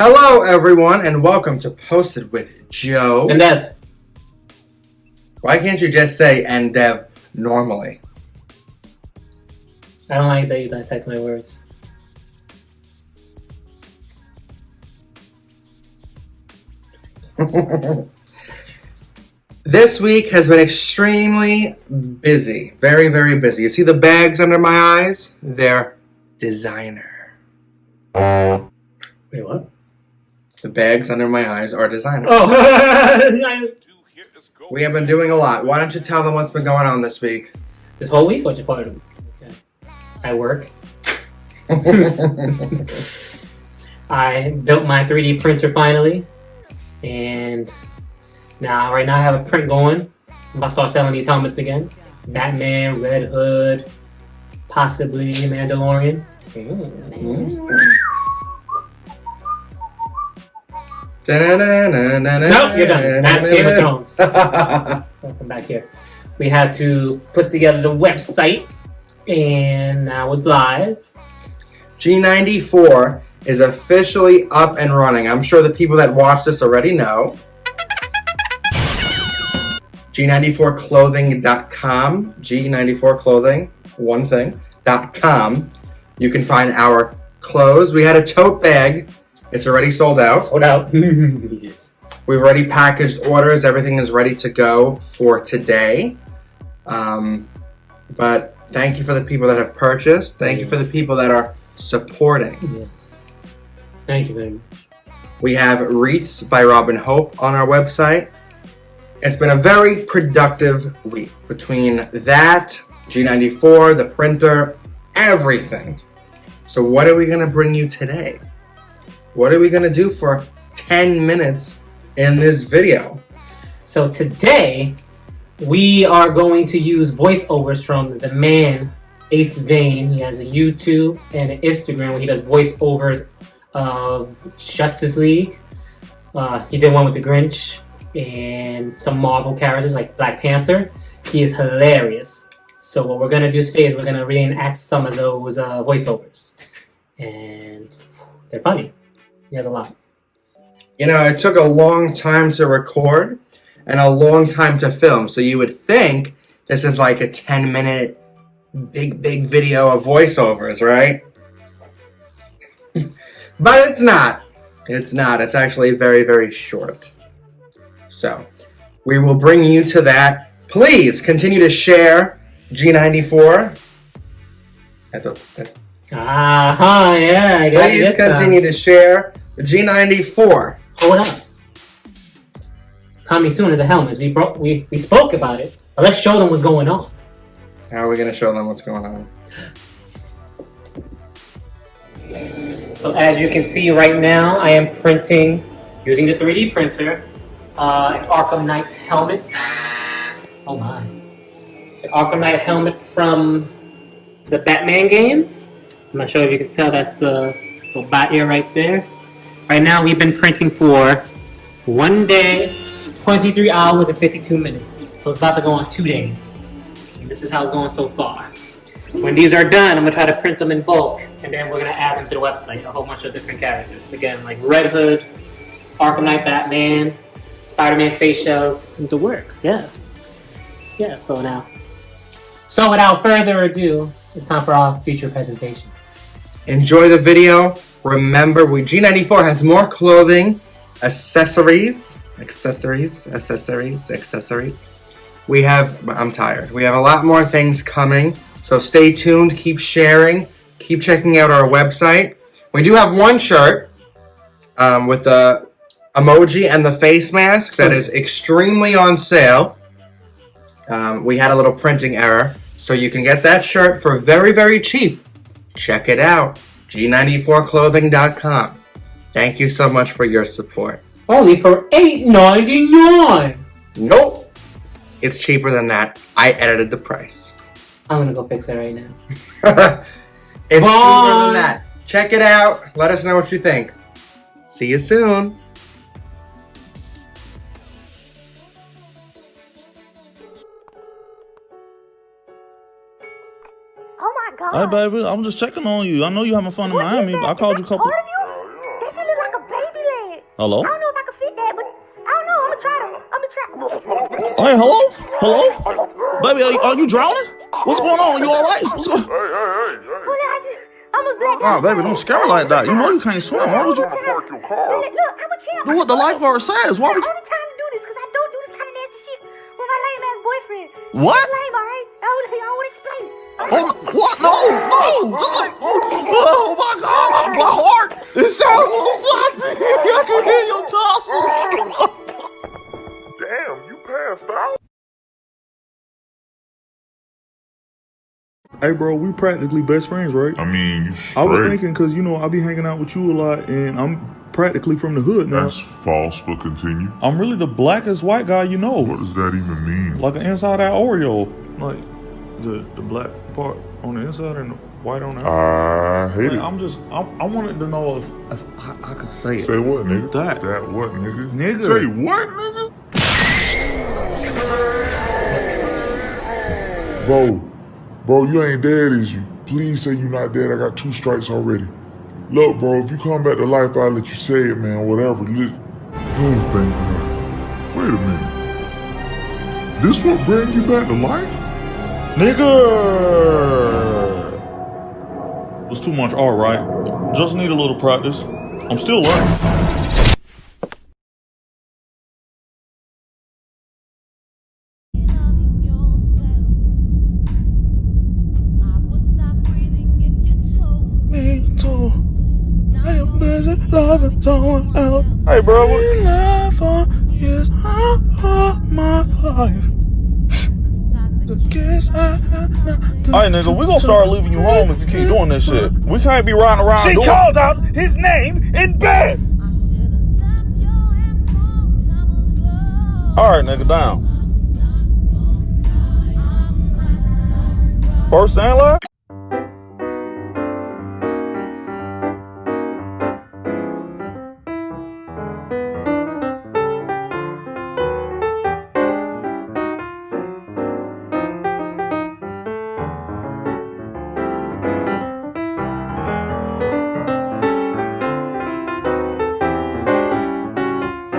Hello, everyone, and welcome to Posted with Joe. And Dev. Why can't you just say and Dev normally? I don't like that you dissect my words. This week has been extremely busy. Very, very busy. You see the bags under my eyes? They're designer. Wait, what? The bags under my eyes are designer. Oh! We have been doing a lot. Why don't you tell them what's been going on this week? This whole week or just part of the week? Okay. I work. I built my 3D printer finally. And right now I have a print going. I'm about to start selling these helmets again. Batman, Red Hood, possibly Mandalorian. Nope, you're done. That's Game of Thrones. Welcome back here. We had to put together the website, and now it's live. G94 is officially up and running. I'm sure the people that watch this already know. G94clothing.com. G94clothing, one thing, .com. You can find our clothes. We had a tote bag. It's already sold out. Sold out. Yes. We've already packaged orders. Everything is ready to go for today. But thank you for the people that have purchased. Thank you for the people that are supporting. Yes. Thank you very much. We have wreaths by Robin Hope on our website. It's been a very productive week between that, G94, the printer, everything. So what are we going to bring you today? What are we going to do for 10 minutes in this video? So today, we are going to use voiceovers from the man, Ace Vane. He has a YouTube and an Instagram where he does voiceovers of Justice League. He did one with the Grinch and some Marvel characters like Black Panther. He is hilarious. So what we're going to do today is we're going to reenact some of those voiceovers. And they're funny. He has a lot. You know, it took a long time to record and a long time to film. So you would think this is like a 10-minute big video of voiceovers, right? But it's not. It's not. It's actually very, very short. So we will bring you to that. Please continue to share G94. Yeah. I got Please continue to share the G94. Hold up. Coming soon to the helmets. We spoke about it. But let's show them what's going on. How are we going to show them what's going on? So as you can see right now, I am printing using the 3D printer an Arkham Knight helmet. Oh my. An Arkham Knight helmet from the Batman games. I'm not sure if you can tell, that's the little bat ear right there. Right now we've been printing for 1 day, 23 hours and 52 minutes. So it's about to go on 2 days. And this is how it's going so far. When these are done, I'm going to try to print them in bulk, and then we're going to add them to the website, a whole bunch of different characters. Again, like Red Hood, Arkham Knight Batman, Spider-Man face shells, the works, yeah. Yeah, so without further ado, it's time for our feature presentation. Enjoy the video. Remember, G94 has more clothing, accessories. We have a lot more things coming. So stay tuned, keep sharing, keep checking out our website. We do have one shirt with the emoji and the face mask that is extremely on sale. We had a little printing error, so you can get that shirt for very, very cheap. Check it out, G94clothing.com. Thank you so much for your support. Only for $8.99. Nope, it's cheaper than that. I edited the price. I'm gonna go fix it right now. It's cheaper than that. Check it out. Let us know what you think. See you soon. Oh my God. Hey, baby, I'm just checking on you. I know you having fun in Miami, but I called you a couple. Part of you? Does she look like a baby Hello? I don't know if I can fit that, but I don't know. I'm gonna try. Hey, hello? Hello? Baby, are you drowning? What's going on? You all right? What's going on? Well, I just almost blacked Nah, out. baby, don't scare me like that. You know you can't swim. Why would you? Look, I'm a champ. Do what the lifeguard says. Why would The you? only time to do this, because I don't do this kind of nasty shit with my lame ass boyfriend. What? He's lame, all right? I would explain. Oh, what? No, no. Just like, oh my God, my heart. It sounds so sloppy. I can hear your tonsils. Damn, you passed out? Hey, bro, we practically best friends, right? I mean, you straight. I was thinking, because, I be hanging out with you a lot, and I'm practically from the hood now. That's false, but continue. I'm really the blackest white guy you know. What does that even mean? Like an inside out Oreo. Like, the black part on the inside and the white on the outside. I hate it. I wanted to know if I could say it. Say what, nigga? That what, nigga? Nigga. Say what, nigga? Bro, you ain't dead, is you? Please say you not dead. I got 2 strikes already. Look, bro, if you come back to life, I'll let you say it, man. Whatever. Oh, thank God. Wait a minute. This what bring you back to life? Nigga! It's too much art, right? Just need a little practice. I'm still learning. Loving someone else. Hey, bro. Love for years of my life. Hey, nigga, we gonna start leaving you home if you keep doing this shit. We can't be riding around. She called out his name in bed. All right, nigga, down. First and last.